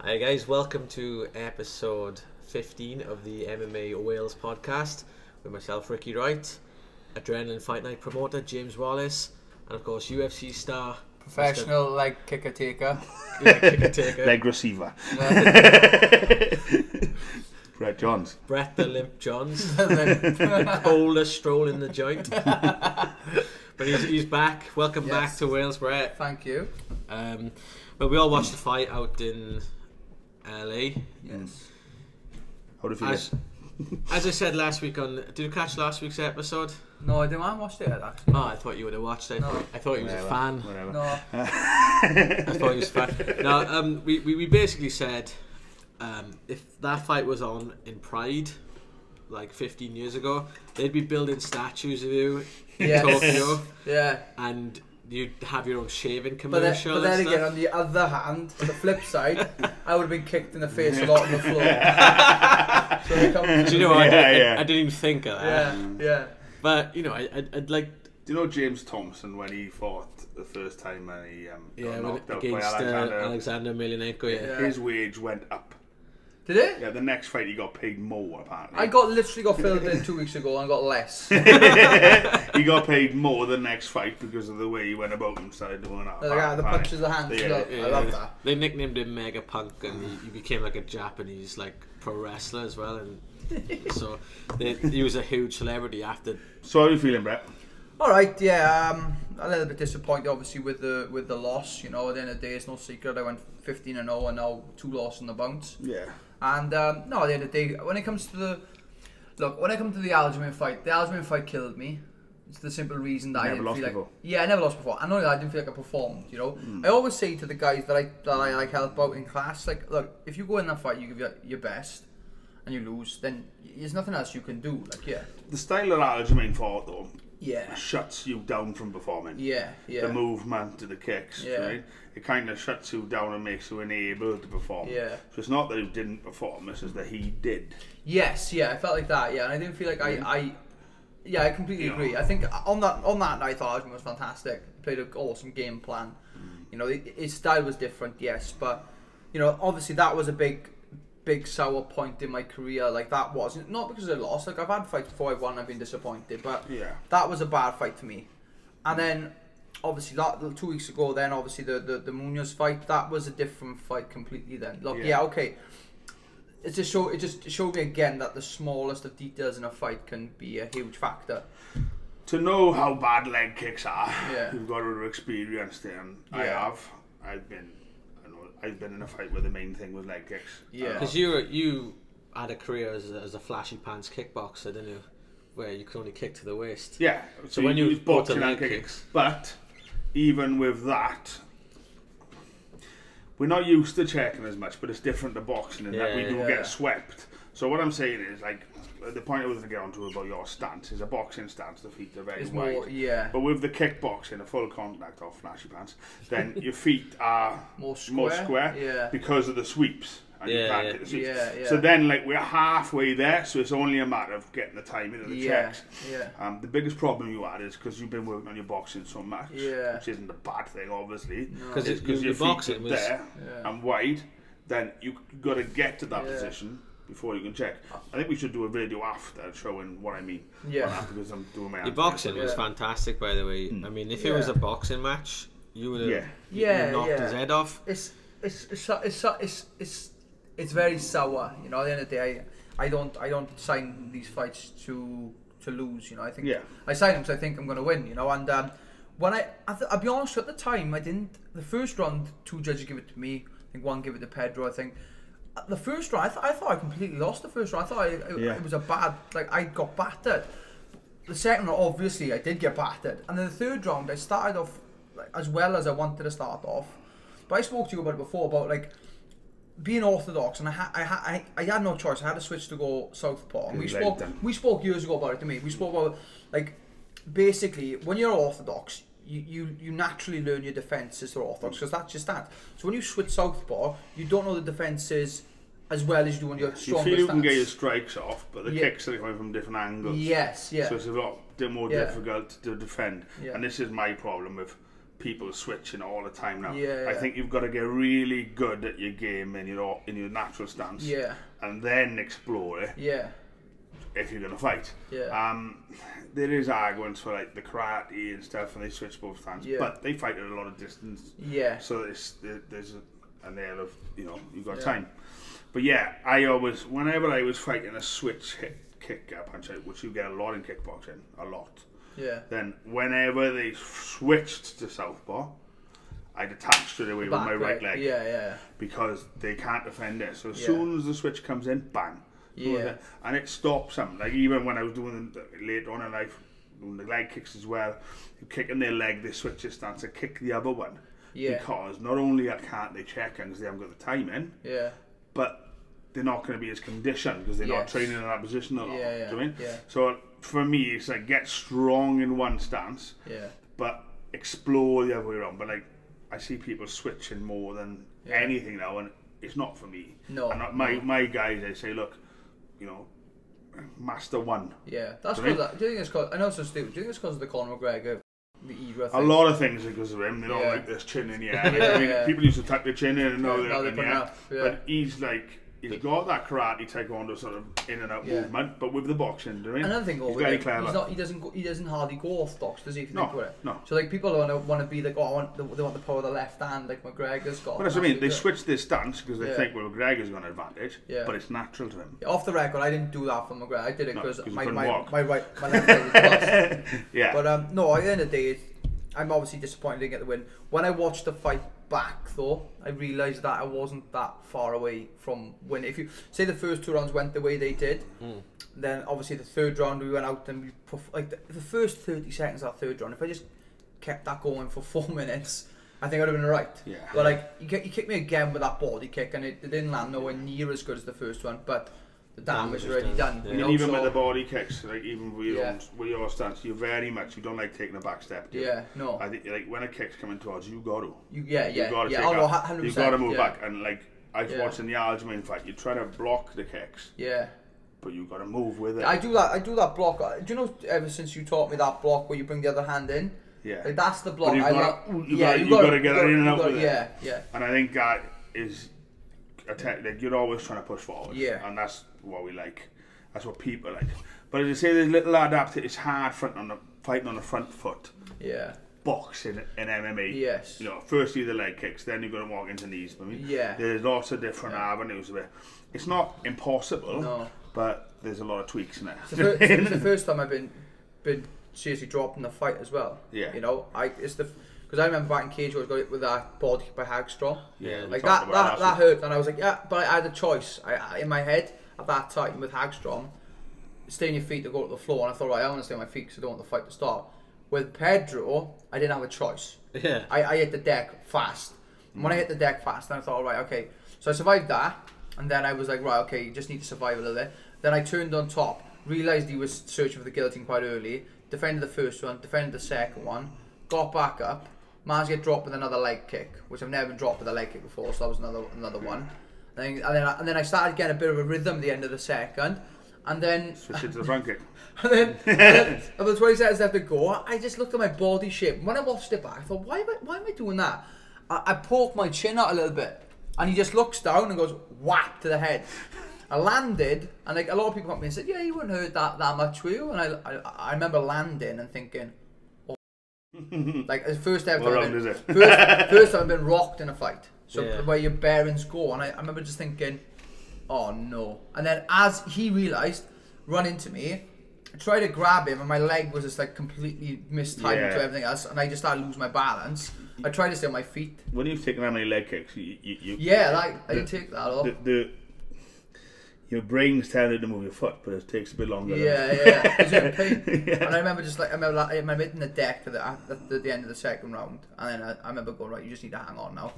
Hi guys, welcome to episode 15 of the MMA Wales podcast with myself, Ricky Wright, Adrenaline Fight Night promoter James Wallace, and of course UFC star, professional leg kicker taker, leg receiver, Brett Johns, Brett the Limp Johns, the coldest stroll in the joint. But he's back. Welcome back to Wales, Brett. Thank you. Well, we all watched the fight out in LA. Yes. How do you feel? As I said last week did you catch last week's episode? No, I didn't. I watched it actually. Oh, I thought you would have watched it. No. I thought he was a fan. Whatever. No. I thought he was a fan. No, we basically said if that fight was on in Pride, like 15 years ago, they'd be building statues of you in Tokyo. Yeah. And you'd have your own shaving commercial. But then again, on the other hand, the flip side, I would have been kicked in the face a lot on the floor. Do you know what? I didn't even think of that. Yeah. But you know, I'd like. Do you know James Thompson when he fought the first time and he got knocked out by against Alexander Emelianenko? Yeah. His wage went up. Did it? Yeah, the next fight he got paid more apparently. I literally got filled in 2 weeks ago and got less. He got paid more the next fight because of the way he went about and started doing that. The punches, the hands. I love that. They nicknamed him Mega Punk, and he became like a Japanese pro wrestler as well, and so he was a huge celebrity after. So how are you feeling, Brett? All right, yeah. A little bit disappointed, obviously, with the loss. You know, at the end of the day, it's no secret. I went 15-0 and now 2 losses on the bounce. Yeah. And no, at the end of the day, when it comes to the Aljamain fight, the Aljamain fight killed me. It's the simple reason that I didn't feel like. Before. Yeah, I never lost before. And not only that, I didn't feel like I performed. You know, I always say to the guys that I like help out in class, like, look, if you go in that fight, you give your best, and you lose, then there's nothing else you can do. Like, yeah. The style of Aljamain fought though. Yeah. Shuts you down from performing. Yeah. The movement to the kicks, right? It kind of shuts you down and makes you unable to perform. Yeah. So it's not that he didn't perform, it's just that he did. Yes, yeah, I felt like that, yeah, and I didn't feel like I completely agree. I think on that night, I thought Aljamain was fantastic. He played an awesome game plan. You know, his style was different, yes, but you know, obviously that was a big sour point in my career. Like, that wasn't not because I lost. Like, I've had fights before I've won, I've been disappointed, but that was a bad fight for me. And then obviously that 2 weeks ago, then obviously the Munoz fight, that was a different fight completely. Then look, okay, it just showed me again that the smallest of details in a fight can be a huge factor. To know how bad leg kicks are, you've got to have experienced it, and I have. I've been in a fight where the main thing was leg kicks. Yeah, because you had a career as a flashy pants kickboxer, didn't you? Where you could only kick to the waist. Yeah. So when you bought the leg kicks, but even with that, we're not used to checking as much. But it's different to boxing in that we do get swept. So what I'm saying is, like, the point I was going to get onto about your stance is a boxing stance. The feet are very wide. But with the kickboxing, a full contact or flashy pants, then your feet are more square because of the sweeps. And you can't get the sweeps. So then, like, we're halfway there, so it's only a matter of getting the timing of the checks. The biggest problem you had is because you've been working on your boxing so much, which isn't a bad thing, obviously. Because your feet are there and wide, then you've got to get to that position before you can check. I think we should do a video after showing what I mean. Because I'm doing my. Your boxing was fantastic, by the way. I mean, if it was a boxing match, you would have knocked his head off. It's very sour. You know, at the end of the day, I don't sign these fights to lose. You know, I think I sign them because I think I'm going to win. You know, and when I'll be honest, at the time I didn't. The first round, 2 judges give it to me. I think 1 gave it to Pedro. I think. The first round, I thought I completely lost the first round. I thought it was a bad, like, I got battered. The second round, obviously, I did get battered. And then the third round, I started off as well as I wanted to start off. But I spoke to you about it before, about, like, being orthodox, and I had no choice. I had to switch to go southpaw. And we spoke years ago about it, to me. We spoke about, like, basically, when you're orthodox, you naturally learn your defences through orthodox, because that's your stance. So when you switch southpaw, you don't know the defences as well as you do when you're stronger. You feel you can get your strikes off, but the kicks are coming from different angles. Yes, So it's a lot more difficult to defend. And this is my problem with people switching all the time now. Yeah. I think you've got to get really good at your game in your natural stance. Yeah. And then explore it. Yeah. If you're gonna fight. Yeah. There is arguments for like the karate and stuff, and they switch both stands, but they fight at a lot of distance. Yeah. So there's an air of you've got time. But yeah, I always, whenever I was fighting a switch kick punch out, which you get a lot in kickboxing, a lot. Yeah. Then whenever they switched to southpaw, I'd attack straight away with my right leg. Yeah, yeah. Because they can't defend it. So as soon as the switch comes in, bang. Yeah. And it stops them. Like even when I was doing later on in life, doing the leg kicks as well, you kick in their leg, they switch their stance and kick the other one. Yeah. Because not only can't they check because they haven't got the time in, but they're not going to be as conditioned because they're not training in that position a lot. Yeah, yeah. Do you know what I mean? Yeah. So for me, it's like get strong in one stance, but explore the other way around. But like I see people switching more than anything now, and it's not for me. No. And my guys, I say, look, master one. Yeah, that's because. Do you think it's called? I know it's so stupid. Do you think it's because of the Conor McGregor, the era thing? A lot of things are because of him. They don't like this chin in the air. People used to tuck their chin in and now they're up in the air. But he's like. He's got that karate taekwondo sort of in and out movement, but with the boxing, do you know? Another thing, he's very clever. He doesn't hardly go orthodox, does he? If you think about it. No. So like people want to be like, oh, they want the power of the left hand, like McGregor's got. Well, that's what I mean. They switch their stance because they think, well, McGregor's got an advantage, but it's natural to him. Off the record, I didn't do that for McGregor. I did it because my left leg was lost. Yeah. But no, at the end of the day, I'm obviously disappointed I didn't get the win. When I watched the fight back though, I realised that I wasn't that far away from winning. If you say the first 2 rounds went the way they did, then obviously the third round we went out and we like the first 30 seconds of that third round, if I just kept that going for 4 minutes, I think I'd have been right. Yeah. But like you kicked me again with that body kick and it didn't land nowhere near as good as the first one, but the damage was already done. Yeah. Even with the body kicks, like even with your stance, you don't like taking a back step. No. I think like when a kick's coming towards you, you got to. You got to you got to move back, and like I was watching the Aljamain fight, you try to block the kicks. Yeah. But you got to move with it. I do that block. Do you know? Ever since you taught me that block where you bring the other hand in. Yeah. Like that's the block. You got to get it in and out with it. Yeah. And I think that is. Like you're always trying to push forward, and that's what we like. That's what people like. But as I say, there's little it's hard fighting on the front foot. Yeah. Boxing in MMA. Yes. Firstly the leg kicks, then you're going to walk into knees. I mean, there's lots of different avenues of it. It's not impossible, but there's a lot of tweaks in it. It's the first time I've been seriously dropped in the fight as well. Yeah. Because I remember back in Cage, I was got it with that body kick by Hagstrom. Yeah, like that hurt, and I was like, but I had a choice. I in my head at that time with Hagstrom, stay on your feet to go to the floor, and I thought, right, I want to stay on my feet because I don't want the fight to start. With Pedro, I didn't have a choice. Yeah. I hit the deck fast. And when I hit the deck fast, then I thought, right, okay. So I survived that, and then I was like, right, okay, you just need to survive a little bit. Then I turned on top, realised he was searching for the guillotine quite early, defended the first one, defended the second one, got back up, managed to get dropped with another leg kick, which I've never been dropped with a leg kick before, so that was another one. And then I started getting a bit of a rhythm at the end of the second, and then switch it to the front kick. and then about 20 seconds left to go, I just looked at my body shape. When I watched it back, I thought, why am I doing that? I poked my chin out a little bit, and he just looks down and goes whap to the head. I landed, and like a lot of people come up to me and said, "Yeah, you wouldn't hurt that much, were you?" And I remember landing and thinking, "Oh," like the first time first time I've been rocked in a fight. So where your bearings go, and I remember just thinking, "Oh no!" And then as he realised, run into me, I tried to grab him, and my leg was just like completely mistimed to everything else, and I just started to lose my balance. I tried to stay on my feet. When you've taken that many leg kicks, I didn't take that off. Your brain's telling you to move your foot, but it takes a bit longer. Yeah. Because you're in pain. Yeah. And I remember I remember hitting the deck at the end of the second round, and then I remember going, right, you just need to hang on now.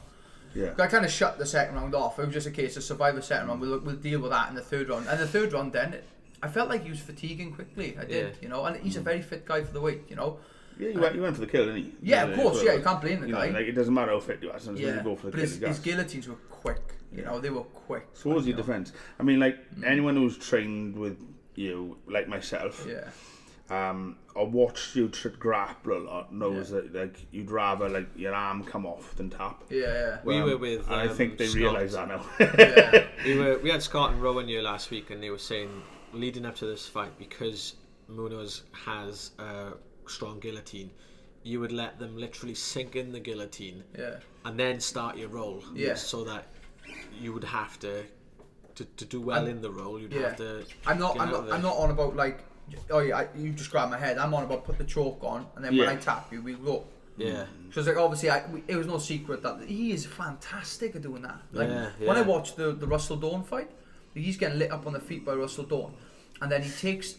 Yeah. I kind of shut the second round off. It was just a case of survive the second round. We'll deal with that in the third round. And the third round, then I felt like he was fatiguing quickly. I did, and he's a very fit guy for the weight, Yeah, you went for the kill, didn't he? Yeah, of course. Yeah, you can't blame the guy. Like it doesn't matter how fit you are. Sometimes you go for the kill. His guillotines were quick. They were quick. So what was your defence? I mean, like anyone who's trained with you, like myself, or watched you grapple a lot knows that like you'd rather like your arm come off than tap. We were with and I think they realise that now. We had Scott and Rowan here last week, and they were saying leading up to this fight, because Munoz has a strong guillotine, you would let them literally sink in the guillotine and then start your roll, so that you would have to do well in the roll. You'd have to. I'm not on about like, oh yeah, you just grab my head. I'm on about put the choke on, and then when I tap you, we go. Yeah. Because like obviously, it was no secret that he is fantastic at doing that. Like when I watched the Russell Dawn fight, he's getting lit up on the feet by Russell Dawn, and then he takes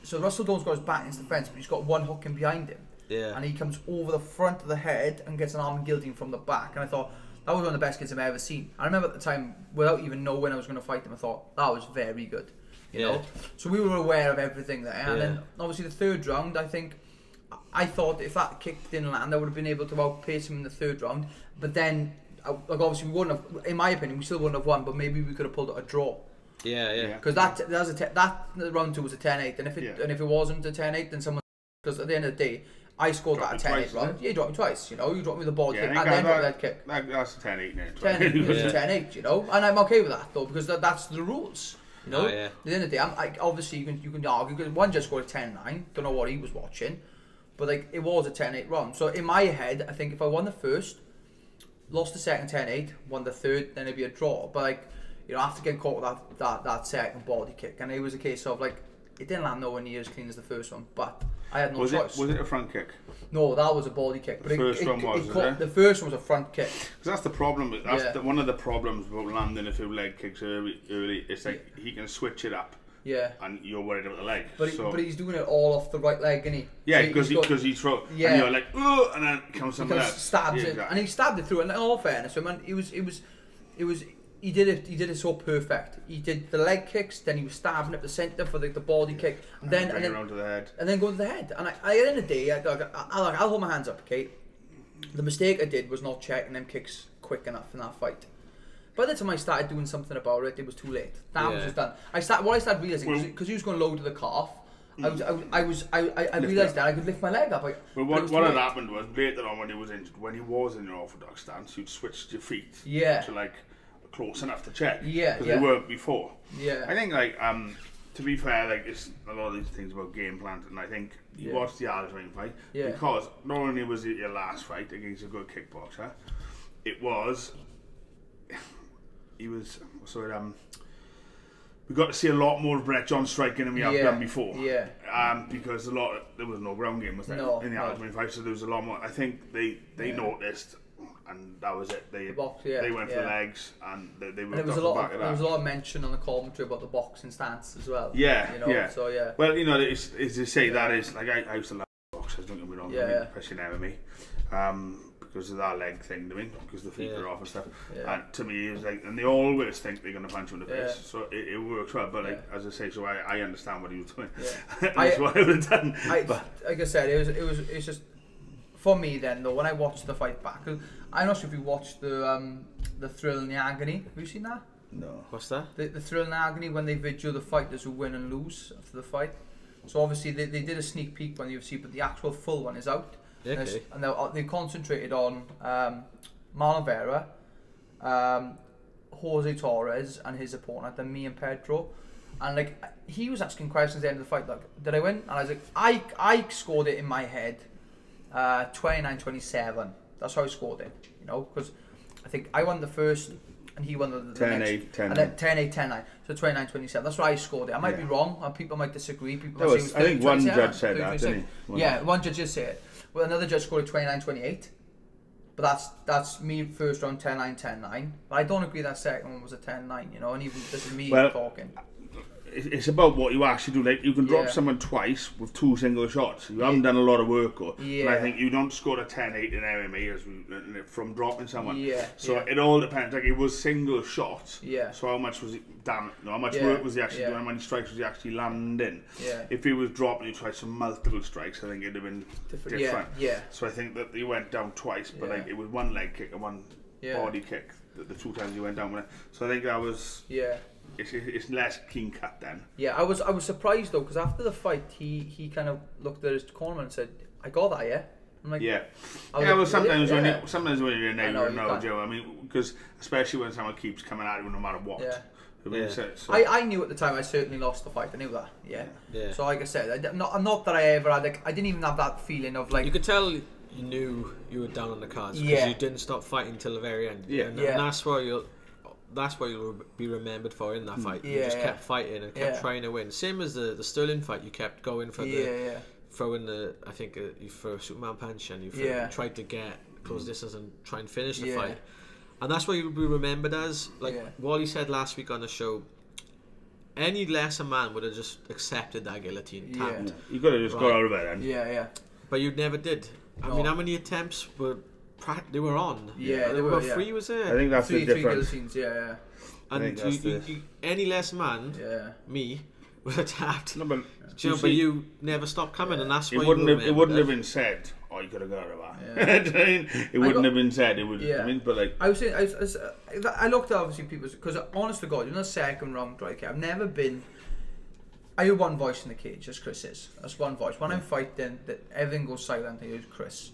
so Russell Dawn's got his back against the fence, but he's got one hook in behind him. Yeah. And he comes over the front of the head and gets an arm and guillotine from the back, and I thought that was one of the best kicks I've ever seen. I remember at the time, without even knowing when I was going to fight him, I thought that was very good. You know, so we were aware of everything there, and then obviously the third round, I thought if that kick didn't land, I would have been able to outpace him in the third round. But then, like obviously, we wouldn't have. In my opinion, we still wouldn't have won, but maybe we could have pulled out a draw. Because that round 2 was a 10-8, and if it wasn't a 10-8, then someone, because at the end of the day, I scored that 10-8 round. Yeah, you dropped me twice. You know, you dropped me the ball kick and then got that kick. That's a 10-8 now. 10-8 was a 10-8, you know, and I'm okay with that though, because that's the rules. You know, at the end of the day, obviously you can argue because one just scored a 10-9. Don't know what he was watching, but like it was a 10-8 round. So in my head, I think if I won the first, lost the second 10-8, won the third, then it'd be a draw. But like, you know, after getting caught with that second body kick, and it was a case of like it didn't land nowhere near as clean as the first one, but I had no choice. Was it a front kick? No, that was a body kick. But the first one was, the first one was a front kick. Because that's the problem. That's one of the problems about landing a few leg kicks early. It's like he can switch it up. Yeah. And you're worried about the leg. But he's doing it all off the right leg, isn't he? Yeah, because he throws. Yeah. And you're like, oh, and then comes someone else. Stabs it, and he stabbed it through. And in all fairness, I mean, it was. He did it so perfect. He did the leg kicks, then he was stabbing up the centre for the body kick, and then around to the head, and then going to the head. And at the end of the day, I'll hold my hands up. Okay, the mistake I did was not checking them kicks quick enough in that fight. By the time I started doing something about it, it was too late. That was just done. I started realising, because he was going low to the calf. I realised that I could lift my leg up. Well, what had happened was later on when he was injured, when he was in an orthodox stance, you'd switched your feet to like close enough to check. Because they weren't before. I think like to be fair, like it's a lot of these things about game plan, and I think you watched the Aljamain fight because not only was it your last fight against a good kickboxer, it was we got to see a lot more of Brett John striking than we have done before. Because there was no ground game, was there, in the Aljamain fight, so there was a lot more. I think they noticed, and that was it. They went for the legs, and they were. There was a lot of mention on the commentary about the boxing stance as well. You know, so Well, you know, as they say, that is like I used to love boxers. Don't get me wrong, especially in MMA. Because of that leg thing, I mean, because the feet are off and stuff. And to me, it was like, and they always think they're going to punch you in the face, so it works well. But like as I say, so I understand what he was doing. That's what I would have done. Like I said, it's just for me then though. When I watched the fight back, I'm not sure if you watched the Thrill and the Agony. Have you seen that? No. What's that? The Thrill and the Agony, when they video the fighters who win and lose after the fight. So obviously they did a sneak peek on the UFC, but the actual full one is out. Okay. And they concentrated on Marlon Vera, Jose Torres and his opponent, and me and Pedro. And like he was asking questions at the end of the fight, like, did I win? And I was like, I scored it in my head 29-27. That's how I scored it, you know, because I think I won the first and he won the 10-8, 10-9. And then 10-8, 10-9. So 29-27. That's what I scored it. I might be wrong, and people might disagree. People I think one judge said that, didn't he? One judge did say it. Well, another judge scored 29-28. But that's me first round 10-9, 10-9. But I don't agree that second one was a 10-9, you know, and even this is me talking. It's about what you actually do. Like you can drop someone twice with 2 single shots. You haven't done a lot of work, and I think you don't score a 10-8 in MMA from dropping someone. It all depends. Like it was single shots. So how much was it? How much work was he actually doing? How many strikes was he actually landing? If he was dropping, you tried some multiple strikes. I think it'd have been different. So I think that he went down twice, but like it was one leg kick and one body kick. The 2 times he went down with it. So I think that was it's less clean cut then. Yeah, I was surprised though, because after the fight, he kind of looked at his cornerman and said, "I got that, yeah." I'm like, yeah. Well, sometimes when you're in there, you know, Joe. I mean, because especially when someone keeps coming at you no matter what. Yeah. So, I knew at the time I certainly lost the fight. I knew that. Yeah. So like I said, not that I ever had. Like, I didn't even have that feeling of like. You could tell you knew you were down on the cards because you didn't stop fighting till the very end. Yeah. And that's what you'll be remembered for in that fight. You just kept fighting and kept trying to win. Same as the Sterling fight. You kept going for throwing I think you throw a Superman punch and you tried to get close distance and try and finish the fight. And that's what you'll be remembered as. Like Wally said last week on the show, any lesser man would have just accepted that guillotine. Tapped. You got to just go out of it then. Yeah. But you never did. I mean, how many attempts were they were on? There were 3, was it? I think that's the difference. 3 guillotines, yeah. And any lesser man, me, would have tapped. No, but but you never stopped coming, and that's why it wouldn't have been said. Oh, you could have got it back. It wouldn't have been said. It would. I mean, but like I was saying, I looked at obviously people's, because honest to God, in the second round, right? I've never been. I hear one voice in the cage, as Chris is. That's one voice. When I'm fighting, that everything goes silent. I hear Chris.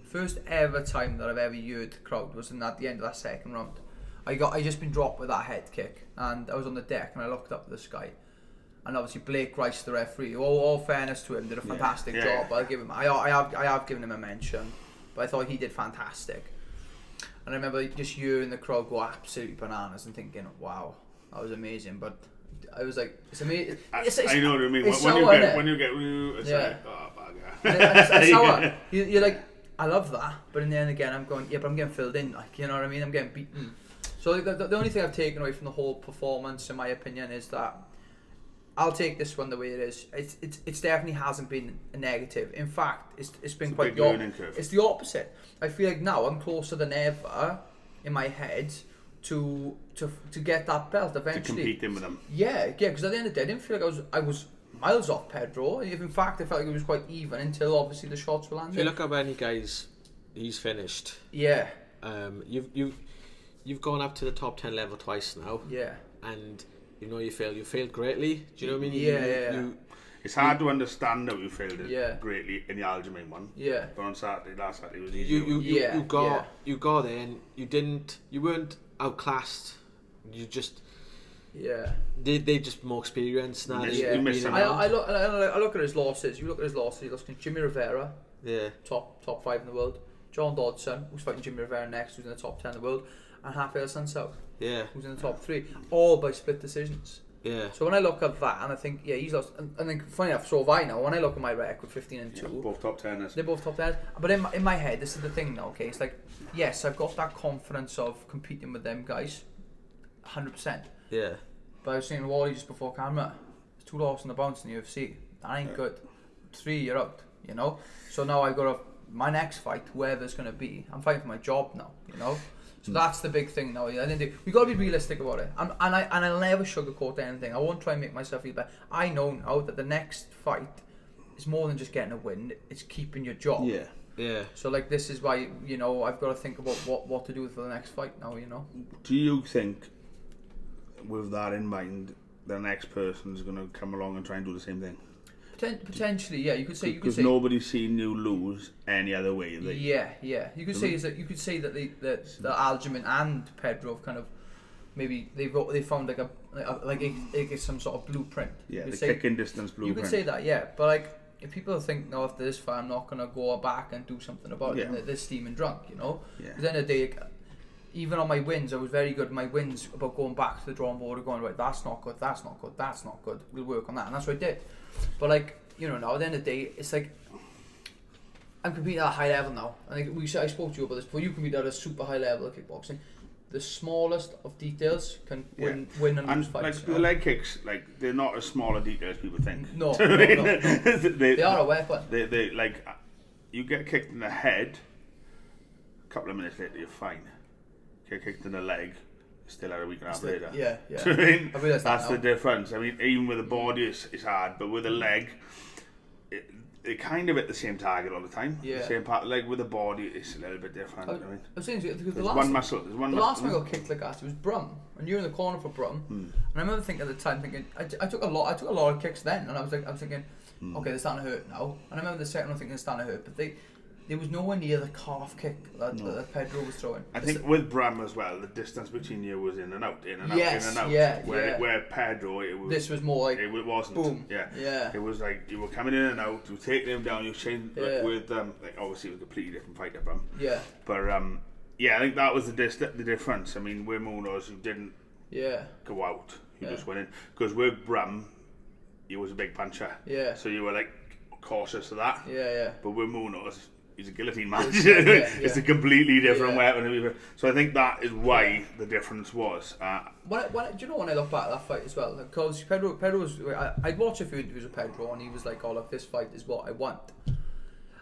First ever time that I've ever heard the crowd was at the end of that second round. I just been dropped with that head kick, and I was on the deck, and I looked up at the sky. And obviously Blake Rice, the referee, all fairness to him, did a fantastic job. I'll give him. I have given him a mention, but I thought he did fantastic. And I remember just hearing the crowd go absolutely bananas and thinking, "Wow, that was amazing." But I was like, "It's amazing." I know what I mean. When you get, it's like, oh, bugger. It's sour. You're like, I love that, but in the end again, I'm going, but I'm getting filled in. Like, you know what I mean? I'm getting beaten. So like, the only thing I've taken away from the whole performance, in my opinion, is that. I'll take this one the way it is. It's definitely hasn't been a negative. In fact, it's been quite the opposite. It's the opposite. I feel like now I'm closer than ever in my head to get that belt eventually. To compete in with them. Yeah, because at the end of the day, I didn't feel like I was miles off Pedro. In fact, I felt like it was quite even until obviously the shots were landing. If you look at how many guys he's finished. Yeah. You've gone up to the top 10 level twice now. Yeah. And you know you failed greatly. Do you know what I mean? Yeah. It's hard to understand that you failed it greatly in the Aljamain one. Yeah. But on last Saturday, it was easy. You got there and you weren't outclassed. You just they just more experienced now. I look at his losses. You look at his losses. He lost to Jimmy Rivera. Yeah. Top 5 in the world. John Dodson, who's fighting Jimmy Rivera next, who's in the top 10 in the world, and Rafael Sansao. Yeah. Who's in the top 3, all by split decisions. Yeah. So when I look at that and I think, he's lost, and then funny enough, so have I now. When I look at my record, 15-2, both top 10ers. They're both top 10ers. But in my head, this is the thing now. Okay, it's like, yes, I've got that confidence of competing with them guys, 100%. Yeah. But I was saying Wally just before camera, there's 2 losses on the bounce in the UFC. That ain't good. 3, you're out. You know. So now I've got my next fight, whoever it's gonna be, I'm fighting for my job now. You know. So that's the big thing now. We got to be realistic about it, and I'll never sugarcoat anything. I won't try and make myself feel better. I know now that the next fight is more than just getting a win. It's keeping your job. Yeah. So like this is why I've got to think about what to do for the next fight now. Do you think, with that in mind, the next person is going to come along and try and do the same thing? Potentially, yeah. You could say because nobody's seen you lose any other way. Yeah. You could say that the Aljamain and Pedro have kind of maybe they found like some sort of blueprint. Yeah, the kicking distance blueprint. You could say that, yeah. But like if people think now after this fight I'm not gonna go back and do something about it, and they're steaming drunk, Because at the end of the day, even on my wins, I was very good. My wins about going back to the drawing board and going, right, that's not good. We'll work on that, and that's what I did. But like now at the end of the day, it's like I'm competing at a high level now. I think I spoke to you about this before. You compete at a super high level of kickboxing. The smallest of details can win and lose fights. Like the leg kicks, like they're not as small a detail as people think. No. They are a weapon. They like you get kicked in the head. A couple of minutes later, you're fine. Get kicked in the leg. Still had a week and a half later. Yeah. I mean, that's the difference. I mean, even with the body, it's hard, but with the leg, they kind of hit the same target all the time. Yeah. The same part, like with the body, it's a little bit different. I was saying because there's one muscle. The last time I got kicked like that, it was Brum, and you're in the corner for Brum. And I remember thinking at the time, I took a lot of kicks then, and I was thinking, okay, they're starting to hurt now. And I remember the second one thinking they're starting to hurt, but there was nowhere near the calf kick that Pedro was throwing. I think with Bram as well, the distance between you was in and out, in and out, yes, in and out. Yeah, where Pedro, this was more like it wasn't. Boom. Yeah. It was like you were coming in and out, you were taking him down, you were changing with like obviously it was a completely different fight to Bram. Yeah. But I think that was the difference. I mean, with Munoz, you didn't go out, you just went in, because with Bram, he was a big puncher. Yeah. So you were like cautious of that. Yeah. But with Munoz, he's a guillotine man. It's a completely different weapon. So I think that is why the difference was. Do you know when I look back at that fight as well? Because Pedro was. I'd watched a few interviews with Pedro, and he was like, "Oh, look, this fight is what I want."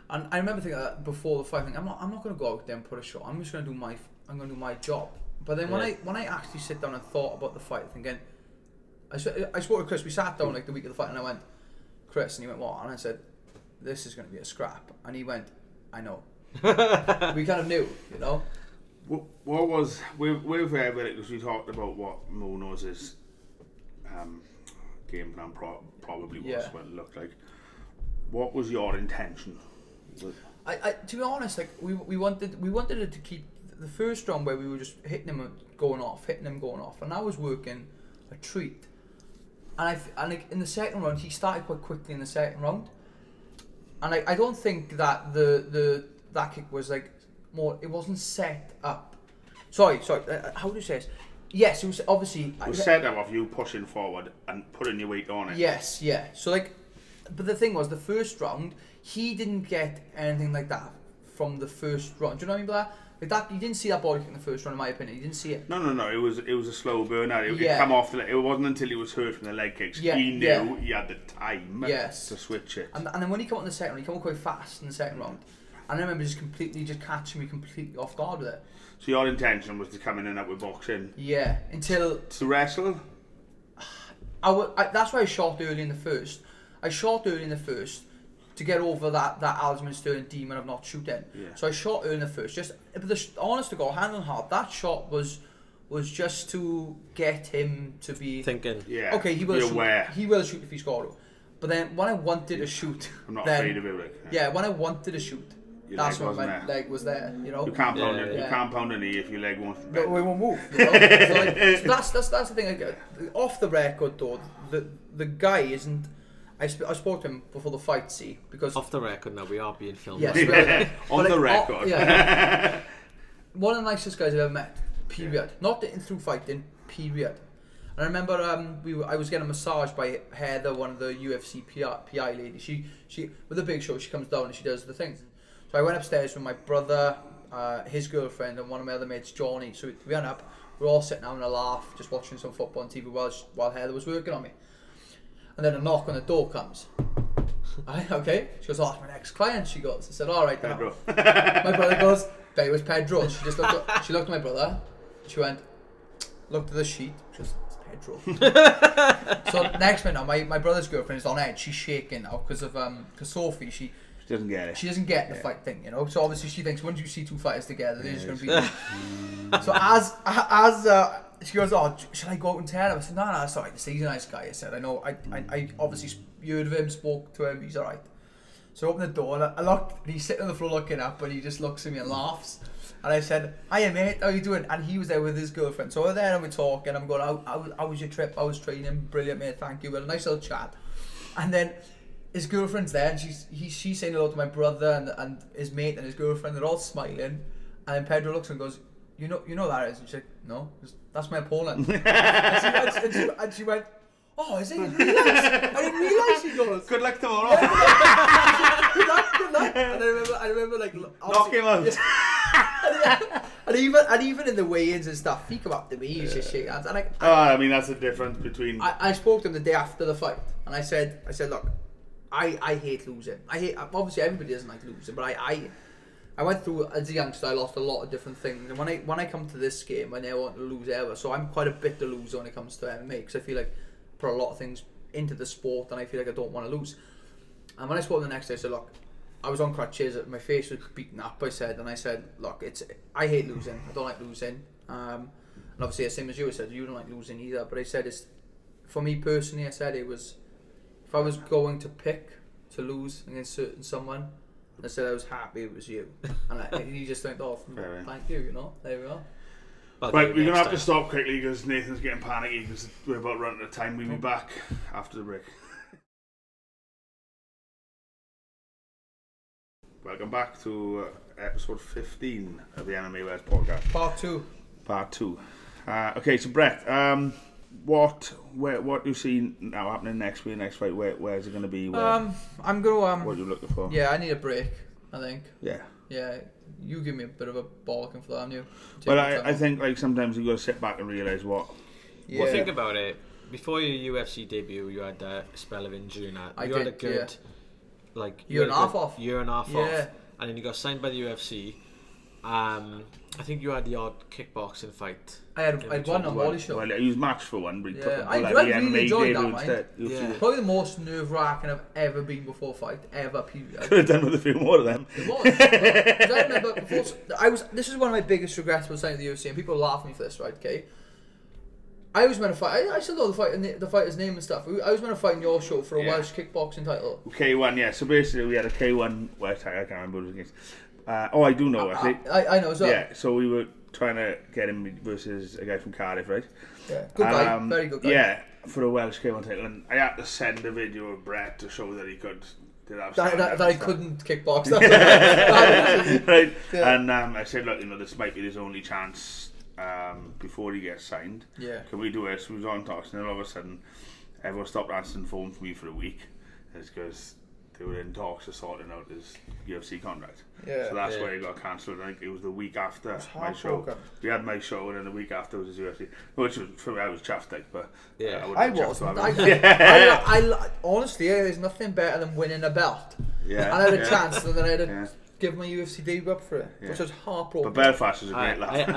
And I remember thinking that before the fight, I'm not going to go out there and put a show. I'm just going to do my job. But then when I actually sit down and thought about the fight, thinking, I spoke to Chris. We sat down like the week of the fight, and I went, Chris, and he went, what? And I said, this is going to be a scrap. And he went, I know. We kind of knew, you know. What was because we talked about what Munoz's game plan probably was, what it looked like. What was your intention? I to be honest, like we wanted it to keep the first round where we were just hitting him going off, and I was working a treat. And like in the second round, he started quite quickly in the second round. And I don't think that that kick was like more. It wasn't set up. Sorry. How do you say this? Yes, it was obviously. It was set up of you pushing forward and putting your weight on it. Yes, yeah. So like, but the thing was, the first round he didn't get anything like that from the first round. Do you know what I mean by that? Like that, you didn't see that body kick in the first round, in my opinion. You didn't see it. No. It was a slow burn out. It come off. It wasn't until he was hurt from the leg kicks. He knew he had the time to switch it. And then when he came out in the second round, he came out quite fast in the second round. And I remember just catching me completely off guard with it. So your intention was to come in and out with boxing. Yeah, until to wrestle. That's why I shot early in the first. I shot early in the first to get over that Aljamain Sterling demon of not shooting. Yeah. So I shot early in the first. Honest to God, hand on heart, that shot was just to get him to be thinking. Yeah. Okay, he will shoot. Aware. He will shoot if he scores. But then when I wanted to shoot, I'm not afraid of it. Yeah, when I wanted to shoot, that's when my leg was there. You know. You can't pound it. You can't pound a knee if your leg won't. No, it won't move. You know? So that's the thing. Off the record, though, the guy isn't. I spoke to him before the fight, because off the record now we are being filmed. Yes, on the record. One of the nicest guys I've ever met. Period. Not through fighting. Period. And I remember I was getting a massage by Heather, one of the UFC PI ladies. She with a big show, she comes down and she does the things. So I went upstairs with my brother, his girlfriend, and one of my other mates, Johnny. So we went up. We're all sitting having a laugh, just watching some football on TV while Heather was working on me. And then a knock on the door comes. Okay. She goes, oh, it's my next client. She goes. I said, all right. Pedro. My brother goes, there was Pedro. She just she looked at my brother. She went, looked at the sheet. She goes, it's Pedro. So next minute, my brother's girlfriend is on edge. She's shaking now because Sophie, she doesn't get it. She doesn't get the fight thing, you know. So obviously she thinks once you see two fighters together, they're just going to be. So as she goes, oh, should I go out and tell him? I said, no, sorry, he's a nice guy. I said, I know, I obviously heard of him, spoke to him, he's alright. So I opened the door and I looked, and he's sitting on the floor looking up, and he just looks at me and laughs. And I said, hiya mate, how you doing? And he was there with his girlfriend. So we're there and we're talking, I'm going, how was your trip? I was training, brilliant mate, thank you. We had a nice little chat. And then his girlfriend's there, and she's saying hello to my brother and his mate and his girlfriend, they're all smiling. And then Pedro looks and goes, you know that is? And she's like, no, that's my opponent. and she went, oh, is it? I didn't realise. She goes, good luck tomorrow. Good luck. And I remember like knock him out. And even in the weigh-ins and stuff, he come up to me, he was just shaking hands. And I mean, that's the difference between. I spoke to him the day after the fight, and I said, look, I hate losing. Obviously everybody doesn't like losing, but I went through, as a youngster, I lost a lot of different things, and when I come to this game, I never want to lose ever. So I'm quite a bitter loser when it comes to MMA, because I feel like I put a lot of things into the sport, and I feel like I don't want to lose. And when I spoke the next day, I said, look, I was on crutches, my face was beaten up, I said, look, I hate losing, I don't like losing. And obviously, the same as you, I said, you don't like losing either, but I said, for me personally, I said it was, if I was going to pick to lose against someone, I said I was happy it was you. And you just went off, thank you, you know, there we are. Right, we're going to have to stop quickly because Nathan's getting panicky because we're about running out of time. We'll be back after the break. Welcome back to episode 15 of the MMA Welsh podcast. Part 2. Okay, so Brett, what do you see now happening next week, next fight? Where's it going to be? I'm going to... what are you looking for? Yeah, I need a break, I think. Yeah. Yeah, you give me a bit of a bollocking for that, haven't you? Well, I think like sometimes you got to sit back and realise what... Yeah. Well, think about it. Before your UFC debut, you had a spell of injury and that. You had a good... like year and a half off, and then you got signed by the UFC. I think you had the odd kickboxing fight. I had one on Wally show. Well, he was matched for one, but I really enjoyed that, instead. Yeah. Probably the most nerve-wracking I've ever been before a fight, ever. Could have done with a few more of them. It was. I remember before, this is one of my biggest regrets about signing the UFC, and people laugh at me for this, right? Okay. I was meant to fight. I still know the fighter's name and stuff. I was meant to fight in your show for a Welsh kickboxing title. K1, yeah. So basically, we had a K1 Welsh title. I can't remember who it was against. I do know actually. I know as well. Yeah. So we were trying to get him versus a guy from Cardiff, right? Yeah. Good guy. Very good guy. Yeah, for a Welsh K1 title, and I had to send a video of Brett to show that he could. That I couldn't kickbox. Right. Yeah. And I said, look, this might be his only chance. Before he gets signed, can we do it? So we was on talks, and then all of a sudden, everyone stopped answering the phone for me for a week. It's because they were in talks of sorting out his UFC contract. Yeah, so that's why he got cancelled. I think it was the week after my show. We had my show, and then the week after was his UFC, which was for me, I was chuffed, but I wasn't. Honestly, there's nothing better than winning a belt. Yeah, I had a chance, and then I had to give my UFC debut up for it, which was heartbroken. But Belfast was a great laugh.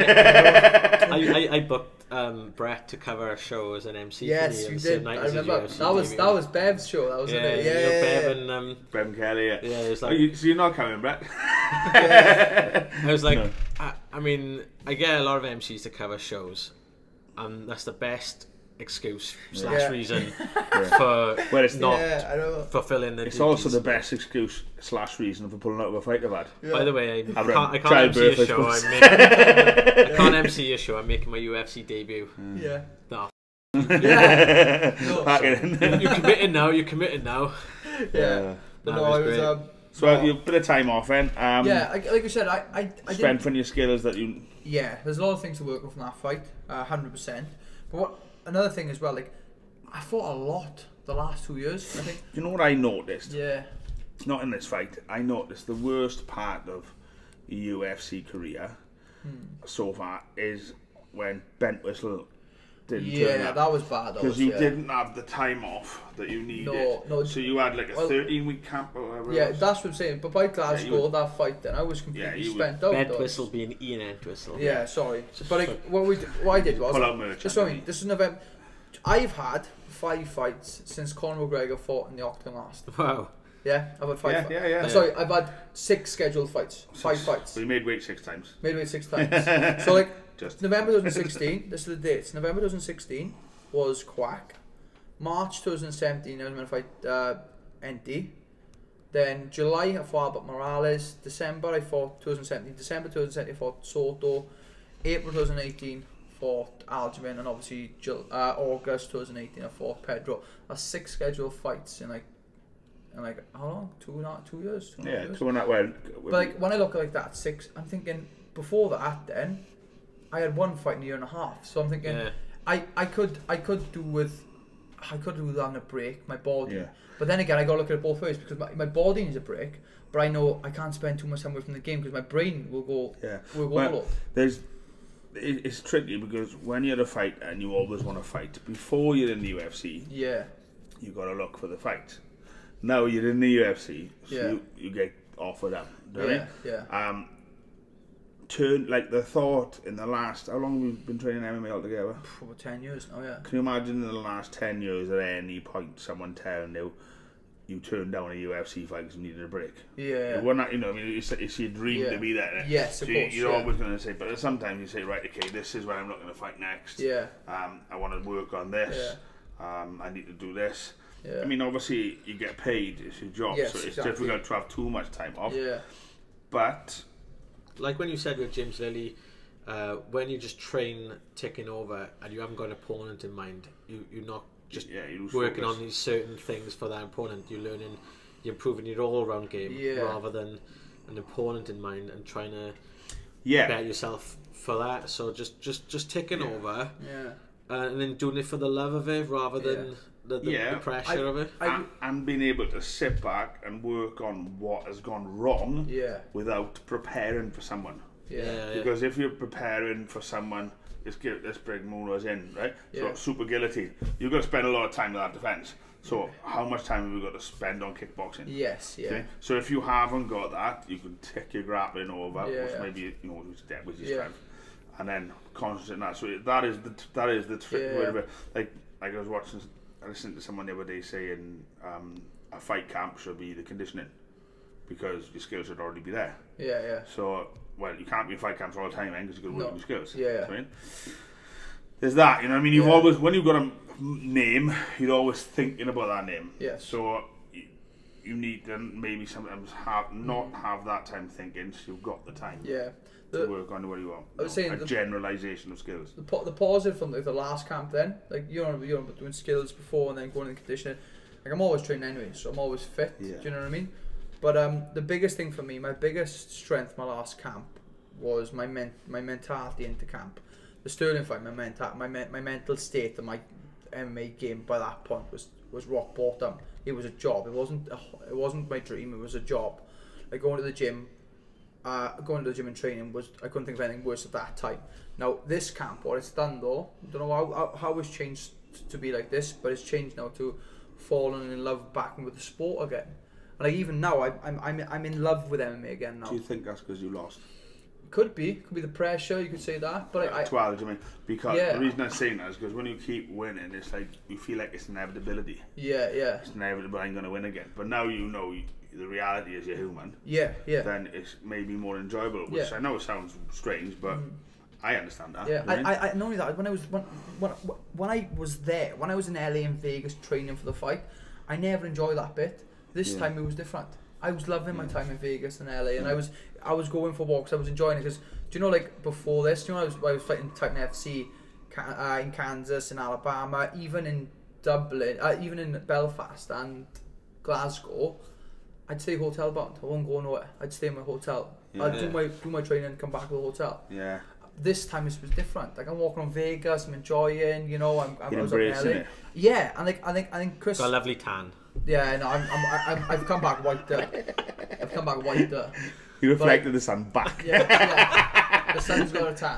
I booked Brett to cover a show as an MC. Yes, for you did. I remember that was Bev's show. That was Bev and Bev and Kelly. Yeah, it was like, so you're not coming, Brett? I was like, no. I mean, I get a lot of MCs to cover shows, and that's the best excuse / reason for not fulfilling the duties. Also the best excuse / reason for pulling out of a fight I've had. By the way, I can't MC a show. I can't MC a show. I'm making my UFC debut. No. You're committed now. Yeah. So you put a time off then. Like I said, I strengthen your skills that you. Yeah, there's a lot of things to work on from that fight, 100%. But another thing as well, like I fought a lot the last 2 years. I think. You know what I noticed? Yeah. Not in this fight. I noticed the worst part of your UFC career so far is when Bent Whistle didn't turn up. That was bad. Because you didn't have the time off that you needed. No. So you had like a 13-week camp or whatever. Yeah, that's what I'm saying. But by Glasgow, that fight, then I was completely spent out. Bent Whistle being Ian Entwistle. Yeah, sorry. But like, what I did was pull out merch. Just this is November. I've had 5 fights since Conor McGregor fought in the Octagon last. Wow. Yeah, I've had 5 fights. Yeah. Sorry, I've had 6 scheduled fights. 5 fights. So you made weight 6 times. Made weight 6 times. So like, November 2016, this is the dates. November 2016 was Quack. March 2017, I was going to fight ND. Then July, I fought Albert Morales. December, I fought 2017. December 2017, I fought Soto. April 2018, fought Aljamain. And obviously, August 2018, I fought Pedro. That's 6 scheduled fights in like how long? 2 years? 2 years? So that way. But like, when I look at like that, 6, I'm thinking, before that then, I had 1 fight in a year and a half. So I'm thinking, I could do with that on a break, my body. Yeah. But then again, I got to look at it both ways, because my body needs a break, but I know I can't spend too much time away from the game because my brain will go. Yeah. It's tricky because when you're a fighter and you always want to fight, before you're in the UFC, you got to look for the fight. Now you're in the UFC, so you get offered up. Turn like the thought in the last, how long have we been training MMA altogether? Over 10 years now. Yeah. Can you imagine in the last 10 years at any point someone telling you you turned down a UFC fight because you needed a break. Yeah. Well, not, you know, I mean, it's your dream to be there. Yes, of course. You're always going to say, but sometimes you say, right, okay, this is where I'm not going to fight next. Yeah. I want to work on this. Yeah. I need to do this. Yeah. I mean, obviously, you get paid. It's your job, yes, so it's exactly. difficult to have too much time off. Yeah. But like when you said with James Lilly, when you just train ticking over and you haven't got an opponent in mind, you're not just working on these certain things for that opponent. You're learning, you're improving your all-round game rather than an opponent in mind and trying to better yourself for that. So just ticking over, and then doing it for the love of it rather than the pressure of it. And being able to sit back and work on what has gone wrong without preparing for someone. Because if you're preparing for someone, let's bring Munoz in, right? So super guillotine, you've got to spend a lot of time with that defence. So how much time have we got to spend on kickboxing? Yes, yeah. Okay? So if you haven't got that, you can take your grappling over, which maybe which is strength, and then concentrate on that. So that is the trick. Like I was watching. I listened to someone the other day saying a fight camp should be the conditioning because your skills should already be there. So, well, you can't be in fight camps all the time because you've got to work on your skills. Right? There's that, you know what I mean? You've always, when you've got a name, you're always thinking about that name. So you need to maybe sometimes not have that time thinking, so you've got the time. To work on what you want. I was saying a generalisation of skills. The positive from the last camp, then, like you're doing skills before and then going into conditioning. Like I'm always training anyway, so I'm always fit. Do you know what I mean? But the biggest thing for me, my biggest strength, my last camp, was my mentality into camp. The Sterling fight, my mental state and my MMA game by that point was rock bottom. It was a job. It wasn't my dream. It was a job. Like going to the gym. And training I couldn't think of anything worse at that time. Now this camp, what it's done though, I don't know how it's changed to be like this, but it's changed now to falling in love back with the sport again. And like even now, I'm in love with MMA again now. Do you think that's because you lost? Could be the pressure. You could say that, but because the reason I'm saying that is because when you keep winning, it's like you feel like it's inevitability. It's inevitable. I'm going to win again. But now you know. The reality is you're human. Then it's maybe more enjoyable, which I know sounds strange, but I understand that. I know that when I was there, when I was in LA and Vegas training for the fight, I never enjoyed that bit. This time it was different. I was loving my time in Vegas and LA, and I was going for walks. I was enjoying it because do you know, like before this, do you know I was fighting Titan FC in Kansas, in Alabama, even in Dublin, even in Belfast and Glasgow. I'd stay hotel bound. I won't go nowhere. I'd stay in my hotel. I'd do my training and come back to the hotel. This time it was different. Like I'm walking on Vegas. I'm enjoying. You know, I was up in LA. It. Yeah, and like I think Chris got a lovely tan. Yeah, no, I've come back white there. I've come back white there. You reflected the sun back. The sun's got a tan.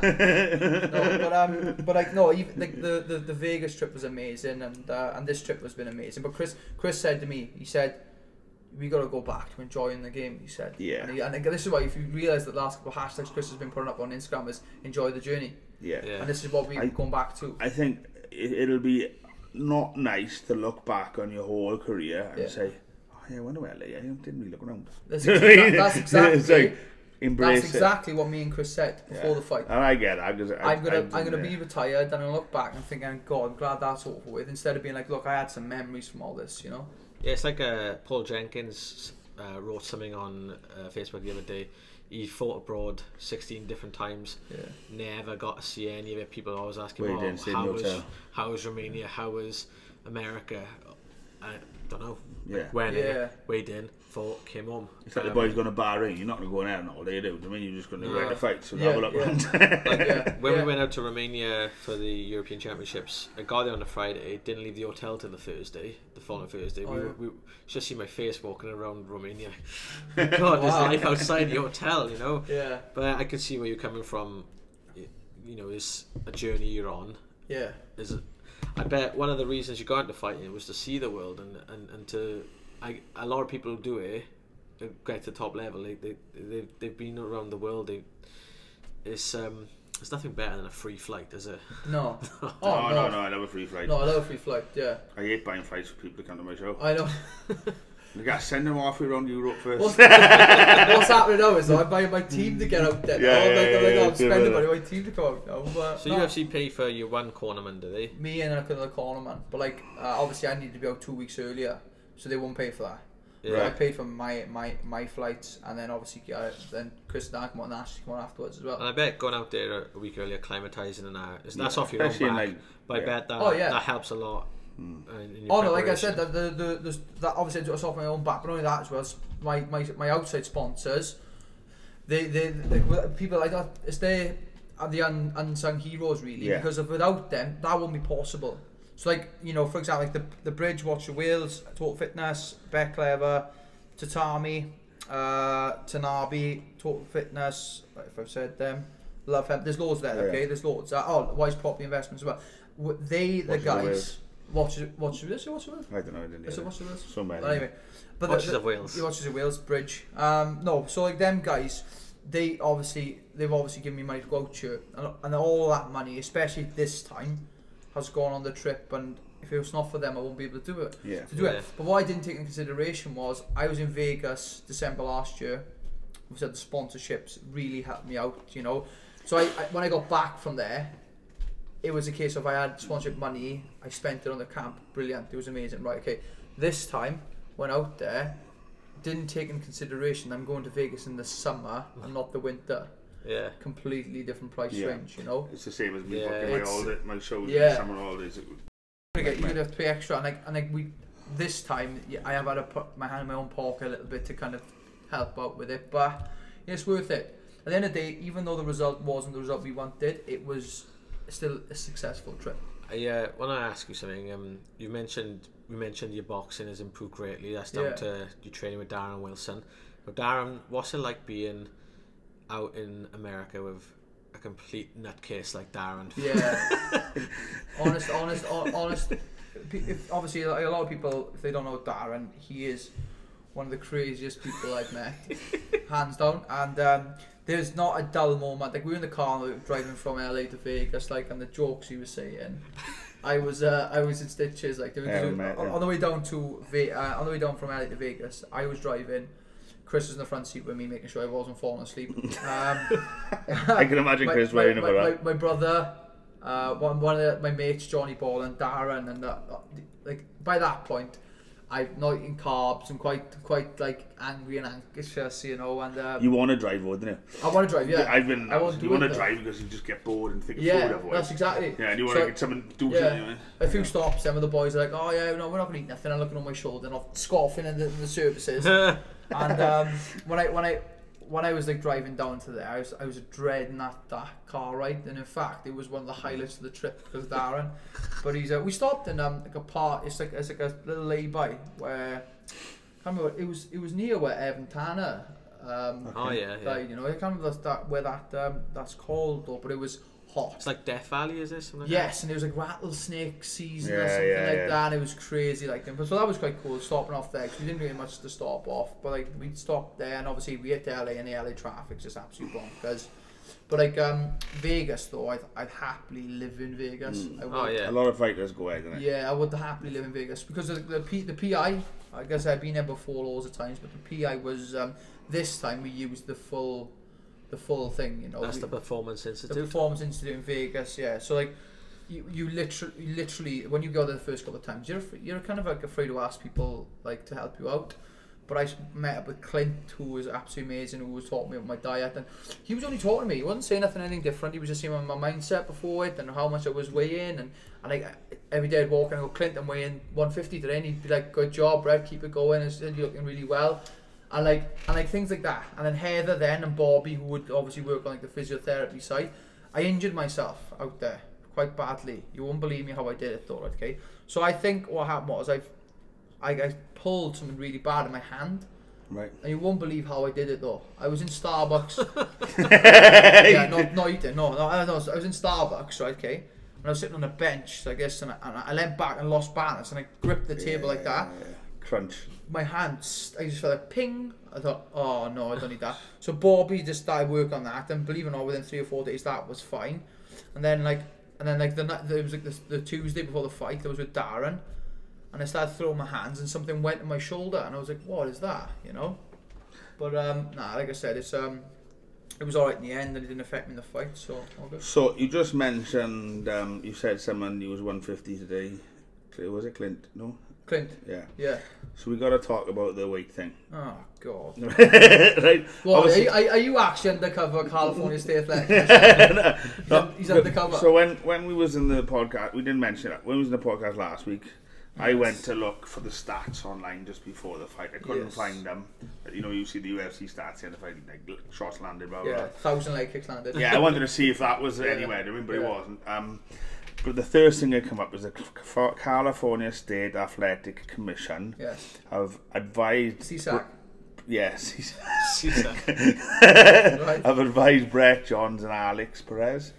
But like no, even like the Vegas trip was amazing, and this trip has been amazing. But Chris said to me, he said, we got to go back to enjoying the game, he said. And this is why, if you realise that the last couple of hashtags Chris has been putting up on Instagram is enjoy the journey. And this is what we're going back to. I think it'll be not nice to look back on your whole career and say, oh yeah, I went to LA, I didn't really look around. That's exactly embrace that's exactly what me and Chris said before the fight. And I get that. Because I'm gonna be retired and I look back and think, God, I'm glad that's over with, instead of being like, look, I had some memories from all this, you know. Yeah, it's like Paul Jenkins wrote something on Facebook the other day. He fought abroad 16 different times. Never got to see any of it. People always ask him, how was Romania? How was America? I don't know. Weighed in, fought, came home. It's like the boys going to Bahrain. You're not going to go in there all day, do you? I mean, you're just going to go out to fight. So have a look around. When we went out to Romania for the European Championships, I got there on a Friday, didn't leave the hotel till the following Thursday. We just see my face walking around Romania. God, there's life outside the hotel, you know. But I could see where you're coming from. You know, it's a journey you're on. I bet one of the reasons you got into fighting was to see the world and to a lot of people who do it get to the top level. They've been around the world. It's nothing better than a free flight, is it? No. No, I love a free flight. No, I love a free flight. Yeah. I hate buying flights for people to come to my show. I know. You got to send them halfway around Europe first. What's happening now is I'm buying my team to get out there. I'm spending money on my team to come out now. But so UFC pay for your one cornerman, do they? Me and another cornerman. But like, obviously I need to be out 2 weeks earlier, so they won't pay for that. Yeah. I paid for my flights, and then obviously then Chris and I come on and Ashley come on afterwards as well. And I bet going out there a week earlier, acclimatising and that's off your own back. But I bet that helps a lot. Like I said, that obviously it's off my own back, but only that as well. My outside sponsors, they people like that. They are the unsung heroes really, because without them that won't be possible. So like, you know, for example, like the Bridge, Watch Your Wheels, Total Fitness, Beck Clever, Tatami, Tanabe, Total Fitness, if I've said them, Love Hemp, there's loads there, okay, there's loads. Wise Property Investments as well. The guys, Watch Your Wheels? I don't know, I didn't hear Watch Your Wheels? So many. Anyway, but Watches of Wheels. Watches of Wheels, Bridge. No, so like them guys, they've obviously given me money to go out here, and all that money, especially this time, has gone on the trip, and if it was not for them I won't be able to do it. It. But what I didn't take into consideration was I was in Vegas December last year. We said the sponsorships really helped me out, you know. So I when I got back from there, it was a case of I had sponsorship money, I spent it on the camp, brilliant, it was amazing, right, okay. This time, went out there, didn't take into consideration I'm going to Vegas in the summer and not the winter. Yeah, completely different price range, you know. It's the same as me booking my shows in the summer holidays. You're gonna have to pay extra, and we this time I have had to put my hand in my own pocket a little bit to kind of help out with it, but it's worth it. At the end of the day, even though the result wasn't the result we wanted, it was still a successful trip. I want to ask you something. We mentioned your boxing has improved greatly. That's down to your training with Darren Wilson. But Darren, what's it like being out in America with a complete nutcase like Darren? Yeah. honest. Obviously, like a lot of people, if they don't know Darren, he is one of the craziest people I've met, hands down. And there's not a dull moment. Like we were in the car driving from LA to Vegas, like, and the jokes he was saying, I was in stitches. Like on the way down from LA to Vegas, I was driving. Chris was in the front seat with me, making sure I wasn't falling asleep. I can imagine Chris worrying about that. My brother, one of my mates, Johnny Ball and Darren, and like by that point, I've not eaten carbs. I'm quite like angry and anxious, you know. And you want to drive, wouldn't you? I want to drive, yeah. You want to drive because you just get bored and think of food otherwise. That's exactly. Yeah, and you want to get someone do something. A few stops, some of the boys are like, "Oh yeah, no, we're not gonna eat nothing." I'm looking on my shoulder and I'm scoffing in the services. And when I was like driving down to there, I was dreading that car ride, and in fact it was one of the highlights of the trip because of Darren. But we stopped in like a park. It's like a little lay-by where I can't remember. It was near where Evan Tanner. Died, you know. I can't remember where that's called though, but it was hot. It's like Death Valley, is this? Yes, and it was like rattlesnake season or something like that, and it was crazy like that. So that was quite cool, stopping off there, because we didn't really much to stop off, but like we stopped there, and obviously we hit LA, and the LA traffic's just absolutely bonkers. But like Vegas though, I'd happily live in Vegas. A lot of fighters go ahead, isn't it? Yeah, I would happily live in Vegas because the PI. I guess I've been there before loads of times, but the PI was this time we used the full thing, you know. That's the Performance Institute. The Performance Institute in Vegas, yeah. So like, you literally when you go there the first couple of times, you're kind of like afraid to ask people like to help you out. But I met up with Clint, who was absolutely amazing, who was talking to me about my diet, and he was only talking to me. He wasn't saying anything different. He was just saying my mindset before it and how much I was weighing, and like every day I'd walk and I go, Clint, I'm weighing 150 today, and he'd be like, good job, Brad, keep it going, and you're looking really well. And like things like that. And then Heather then and Bobby, who would obviously work on like the physiotherapy side. I injured myself out there quite badly. You won't believe me how I did it though, okay? So I think what happened was I pulled something really bad in my hand. Right. And you won't believe how I did it though. I was in Starbucks. Not eating. No. I was in Starbucks, right? Okay. And I was sitting on a bench, so I guess, and I leant back and lost balance, and I gripped the table like that. Yeah. Crunch. My hands, I just felt a ping. I thought, oh no, I don't need that. So Bobby just started work on that, and believe it or not, within 3 or 4 days that was fine. And then the night, there was like the Tuesday before the fight, I was with Darren, and I started throwing my hands, and something went in my shoulder, and I was like, what is that, you know? But nah, like I said, it was alright in the end, and it didn't affect me in the fight, so all good. So you just mentioned, you said someone who was 150 today. Was it Clint? No? Clint? Yeah. Yeah. So we got to talk about the weight thing. Oh, God. Right? What, are you actually undercover California State Athletic? No, he's undercover. So when we was in the podcast, we didn't mention it. When we was in the podcast last week, I went to look for the stats online just before the fight. I couldn't find them. You know, you see the UFC stats in the fight, like shots landed, blah, blah, blah. 1,000 leg kicks landed. Yeah, I wanted to see if that was anywhere, but it wasn't. But the first thing that came up was the California State Athletic Commission have advised... CSAC. Yes, CSAC. Right. Have advised Brett Johns and Alex Perez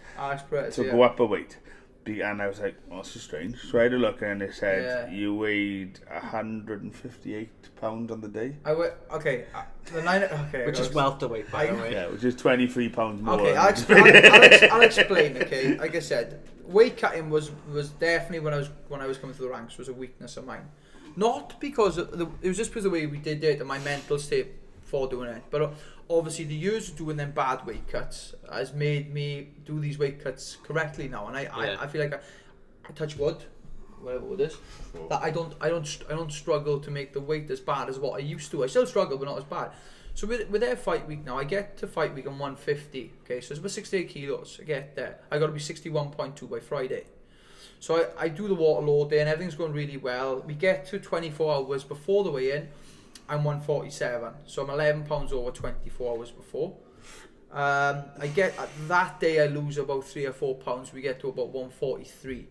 to go up a weight. And I was like, oh, this is strange. So I had a look and they said you weighed 158 pounds on the day. Which is welterweight, by the way. Yeah, which is 23 pounds more. Okay, I'll explain. Okay, like I said, weight cutting was definitely when I was coming through the ranks was a weakness of mine. Not because it was just because of the way we did it and my mental state for doing it, but obviously the years of doing them bad weight cuts has made me do these weight cuts correctly now, and I feel like I touch wood, whatever it is, that I don't struggle to make the weight as bad as what I used to. I still struggle, but not as bad. So with their fight week now, I get to fight week on 150. Okay, so it's about 68 kilos. I get there. I got to be 61.2 by Friday. So I do the water load there, and everything's going really well. We get to 24 hours before the weigh-in. I'm 147, so I'm 11 pounds over 24 hours before. I get that day I lose about 3 or 4 pounds. We get to about 143.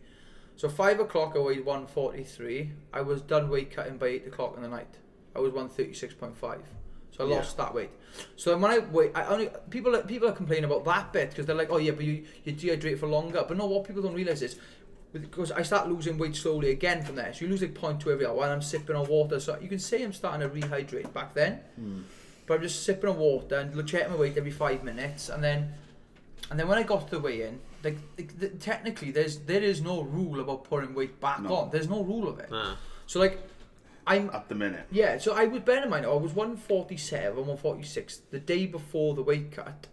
So 5 o'clock I weighed 143. I was done weight cutting by 8 o'clock in the night. I was 136.5. So I lost that weight. So when I weigh, people are complaining about that bit because they're like, oh yeah, but you dehydrate for longer. But no, what people don't realise is, because I start losing weight slowly again from there. So you lose like 0.2 every hour while I'm sipping on water. So you can say I'm starting to rehydrate back then. But I'm just sipping on water and checking my weight every 5 minutes. And then when I got to the weigh-in, technically there is no rule about putting weight back on. There's no rule of it. So like I'm at the minute. Yeah, so I would bear in mind I was 147, 146 the day before the weight cut.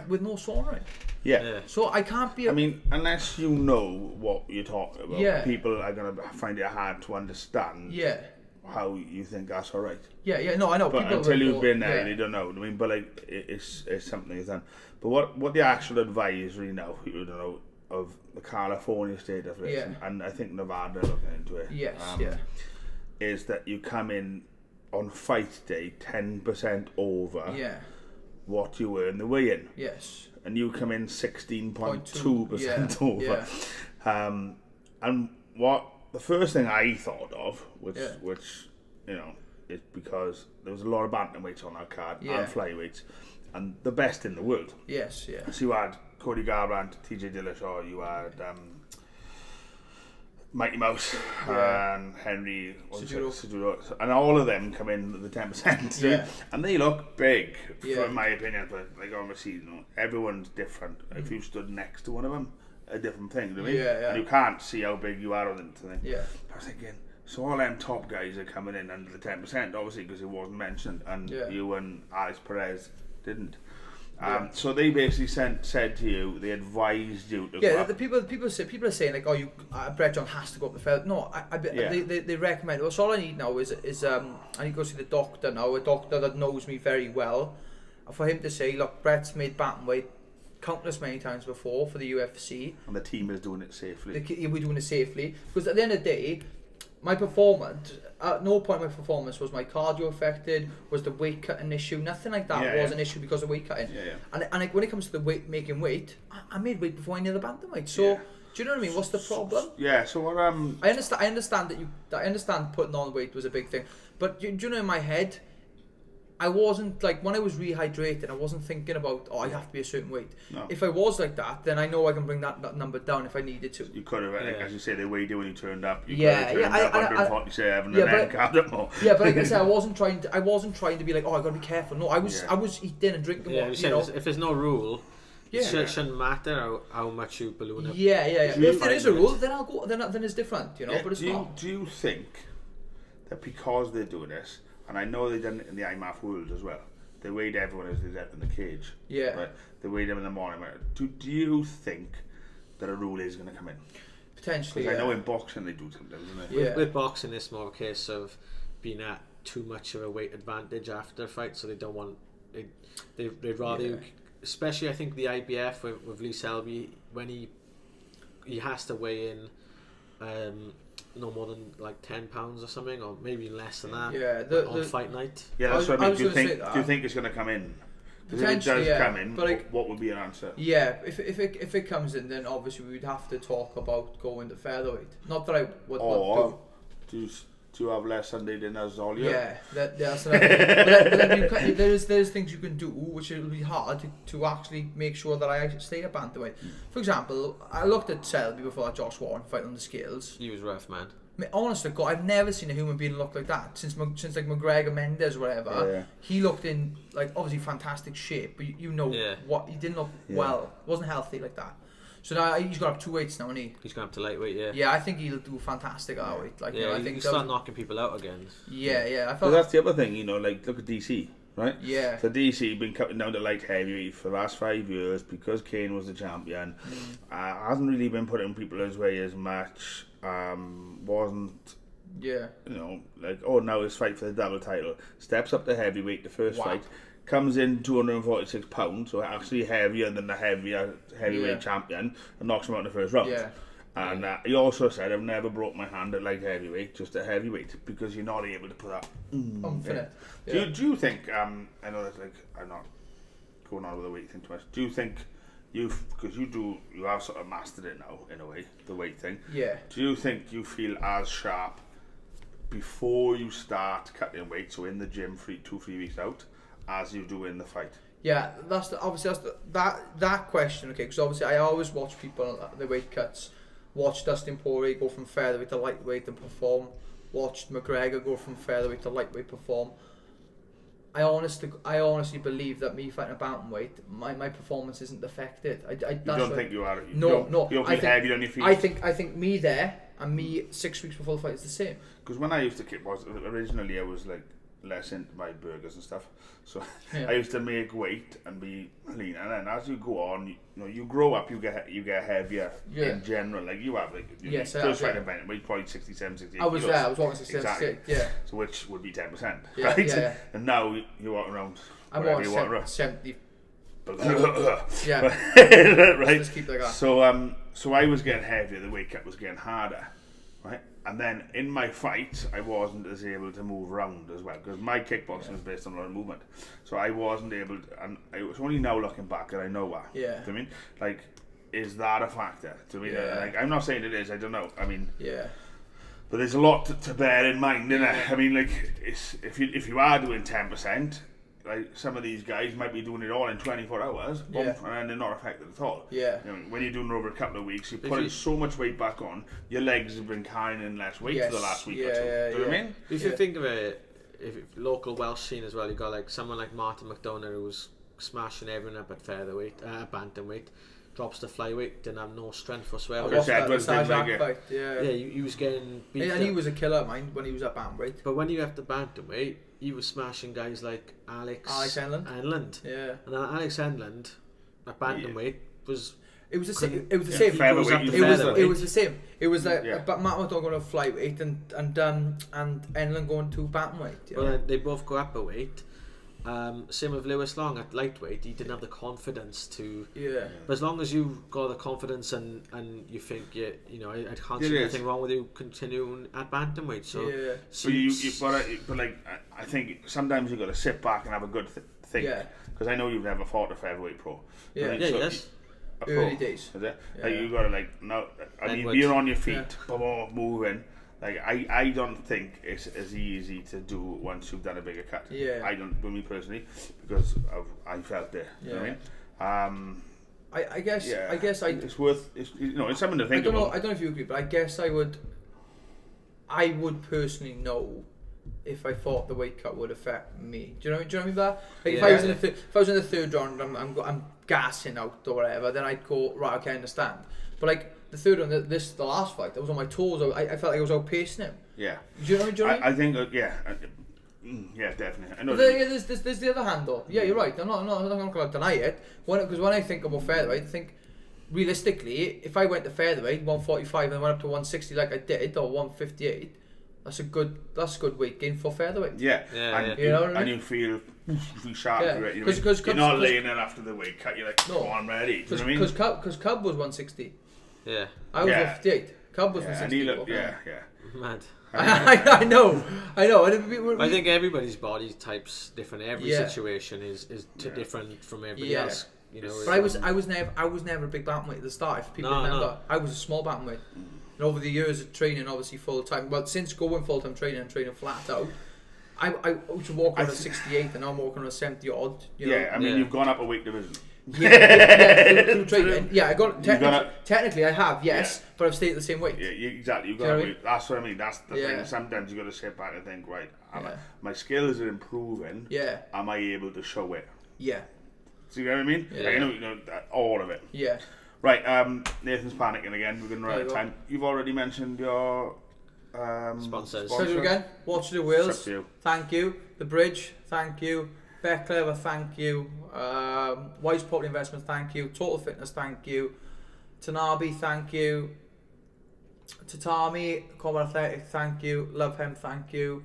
With no sauna in. Yeah. So I can't be... I mean, unless you know what you're talking about, people are going to find it hard to understand how you think that's alright. Yeah, no, I know. But until you've been there, you don't know. I mean, but like, it's something is done. But what the actual advisory now, you don't know, of the California State Athletic, and I think Nevada looking into it, is that you come in on fight day 10% over what you were in the weigh-in. Yes. And you come in 16.2% over. And what the first thing I thought of, which you know, is because there was a lot of bantamweights on that card and flyweights, and the best in the world. Yes, yeah. So you had Cody Garbrandt, TJ Dillashaw, you had Mighty Mouse and Henry Cejudo, and all of them come in at the 10%, and they look big, in my opinion. But like obviously, you know, everyone's different. If you stood next to one of them, a different thing, do you mean? And you can't see how big you are on them. I was thinking, so all them top guys are coming in under the 10%, obviously because it wasn't mentioned, and you and Alex Perez didn't. So they basically said to you, they advised you to go up. The people are saying like, oh, Brett John has to go up the field. No, they recommend. Well, so all I need now is I need to go see the doctor now, a doctor that knows me very well, for him to say, look, Brett's made bantamweight countless many times before for the UFC, and the team is doing it safely. We're doing it safely because at the end of the day, my performance, at no point my performance was my cardio affected, was the weight cutting issue, nothing like that was an issue because of weight cutting. And like when it comes to the making weight, I made weight before any of the bantamweight. So do you know what I mean? What's the problem? Yeah. So what I understand I understand putting on weight was a big thing, but do you know, in my head, I wasn't like, when I was rehydrating, I wasn't thinking about, I have to be a certain weight. No. If I was like that, then I know I can bring that number down if I needed to. You could have, like, as you say, they weighed you when you turned up. You could have turned up 147 and then capped it more. Yeah, but like I said, I wasn't trying to be like, I got to be careful. No, I was eating and drinking. If there's no rule, It shouldn't matter how much you balloon it. Yeah. If there is a rule, then I'll go. Then it's different, you know. But it's not. Do you think that because they're doing this, and I know they've done it in the IMAF world as well, they weighed everyone as they're in the cage. Yeah. Right? They weighed them in the morning. Do you think that a rule is going to come in? Potentially. Because I know in boxing they do sometimes, isn't it? Yeah. With boxing, it's more a case of being at too much of a weight advantage after a fight, so they don't want. They'd rather. You, especially, I think the IBF with Lee Selby, when he has to weigh in no more than like £10 or something, or maybe less than that. Yeah, on fight night. Yeah, that's what I mean. Do you think it's going to come in? Because if it does come in, but like, what would be an answer? Yeah, if it comes in, then obviously we'd have to talk about going to featherweight. Not that I would do you have less Sunday dinners all year? Yeah, that's another thing. But then there's things you can do which will be hard to actually make sure that I stay at bantamweight. For example, I looked at Selby before that Josh Warren fight on the scales. He was rough, man. Honest to God, I've never seen a human being look like that since like McGregor, Mendes, or whatever. Yeah. He looked in like obviously fantastic shape, but what he didn't look well. Wasn't healthy like that. So now he's got up 2 weights now, isn't he? He's gone up to lightweight, yeah. Yeah, I think he'll do fantastic at that weight. Like, I think he'll start knocking people out again. Yeah. I felt that's the other thing, like look at DC, right? Yeah. So DC been cutting down to light heavyweight for the last 5 years because Kane was the champion. Hasn't really been putting people his way as much. Wasn't. Yeah. Now his fight for the double title. Steps up to heavyweight the first fight. Comes in 246 pounds, so actually heavier than the heavyweight champion, and knocks him out in the first round. Yeah. And he also said, I've never broke my hand at light heavyweight, just at heavyweight, because you're not able to put that. Yeah. Do you think, I know that I'm not going on with the weight thing too much, do you think because you have sort of mastered it now, in a way, the weight thing. Yeah. Do you think you feel as sharp before you start cutting weight, so in the gym 2-3 weeks out, as you do in the fight? Yeah, that's that question. Okay, because obviously I always watch people at the weight cuts. Watched Dustin Poirier go from featherweight to lightweight and perform. Watched McGregor go from featherweight to lightweight perform. I honestly believe that me fighting a bantamweight, my performance isn't affected. I don't think you are. No. You don't feel heavy on your feet. I think me there and me 6 weeks before the fight is the same. Because when I used to kick, originally I was like less into my burgers and stuff, so I used to make weight and be lean, and then as you go on, you grow up, you get heavier in general. Like you have first fight in bantamweight, probably 67, 68 I was kilos. there, I was walking 67, yeah. So which would be 10%, right? Yeah. And now you walk around. I'm walking 70. Yeah. Right. Just keep like that. So I was getting heavier, the weight cut was getting harder, right? And then in my fight, I wasn't as able to move around as well, because my kickboxing was based on a lot of movement. So I wasn't able to, and it was only now looking back that I know that. Yeah. Do you know what I mean? Is that a factor? Do you know what I mean? I'm not saying it is, I don't know. I mean, but there's a lot to bear in mind, isn't there? I mean, if you are doing 10%, like some of these guys might be doing it all in 24 hours, and they're not affected at all. Yeah. When you're doing it over a couple of weeks, you're putting so much weight back on. Your legs have been carrying less weight for the last week or two. Do you know what I mean? If you think of it, if local Welsh scene as well, you got like someone like Martin McDonough who was smashing everyone up at featherweight, bantamweight. Drops to flyweight, didn't have no strength whatsoever. He was getting beat. And he was a killer, when he was at bantamweight. But when you have to bantamweight, he was smashing guys like Alex Enland. Yeah. And then Alex Enland at bantamweight was. It was the same. It was the same. It was the same. It was like, but Matt McDonald going to flyweight and Enland going to bantamweight. Well, they both go up a weight. Same with Lewis Long at lightweight, he didn't have the confidence to. Yeah. But as long as you've got the confidence and you think I can't see anything wrong with you continuing at bantamweight. So but I think sometimes you've got to sit back and have a good think. Because I know you've never fought a featherweight pro. Yeah. Yes. Early days. Is it? Like you got to you're on your feet, moving. Like I don't think it's as easy to do once you've done a bigger cut. Yeah. I don't, for me personally, because I felt it. You know what I mean? I guess it's worth. It's something to think about. I don't know if you agree, but I guess I would personally know if I thought the weight cut would affect me. Do you know what I mean? That like if I was in the third round, I'm gassing out or whatever, then I'd go right. Okay, I understand. But like the third round, the last fight, I was on my toes. I felt like I was outpacing him. Yeah. Do you know what I mean? I think yeah, definitely. I know. There's the other hand though. Yeah, you're right. I'm not going to deny it. Because when I think about featherweight, I think realistically, if I went to featherweight 145 and went up to 160 like I did, or 158. That's a good weight gain for featherweight. Yeah. You know what I mean? And you feel sharp. Yeah. You're not laying it after the weight cut. You're like, no, I'm ready. Do you know what I mean? Because Cub was 160. Yeah. I was 158. Cub was 160. And he looked, Mad. I know. I think everybody's body type's different. Every situation is different from everybody else. You know. But I was never a big bantamweight at the start. If people remember, I was a small bantamweight. And over the years of training, obviously full time. Well, since going full time training and training flat out, I used to walk on a 68, and now I'm walking on a 70 odd. You know? I mean, you've gone up a weight division. Through training. Yeah, I got technically I have, yes, but I've stayed at the same weight. Yeah, exactly. You've got that's what I mean. That's the thing. Sometimes you got to sit back and think, right, my skills are improving. Yeah. Am I able to show it? Yeah. See what I mean? Yeah. Like, you know all of it. Yeah. Right. Nathan's panicking again. We're going to run out of time. You've already mentioned your sponsors. Sponsor again. Watch the Wheels. Thank you. The Bridge. Thank you. Beck Clever, thank you. Wise Property Investments, thank you. Total Fitness, thank you. Tanabe, thank you. Tatami, Combat Athletic, thank you. Love Him, thank you.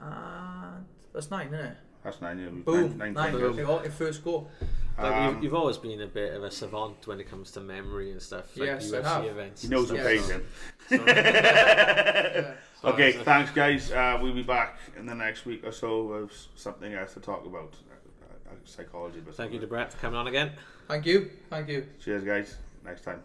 And that's 9, isn't it? That's 9, yeah. Boom. 9. You got your first goal. Like you've always been a bit of a savant when it comes to memory and stuff. Like yes, UFC events. He knows what pays him. So, okay, thanks guys. We'll be back in the next week or so with something else to talk about. Psychology. Thank you to Brett for coming on again. Thank you. Cheers guys. Next time.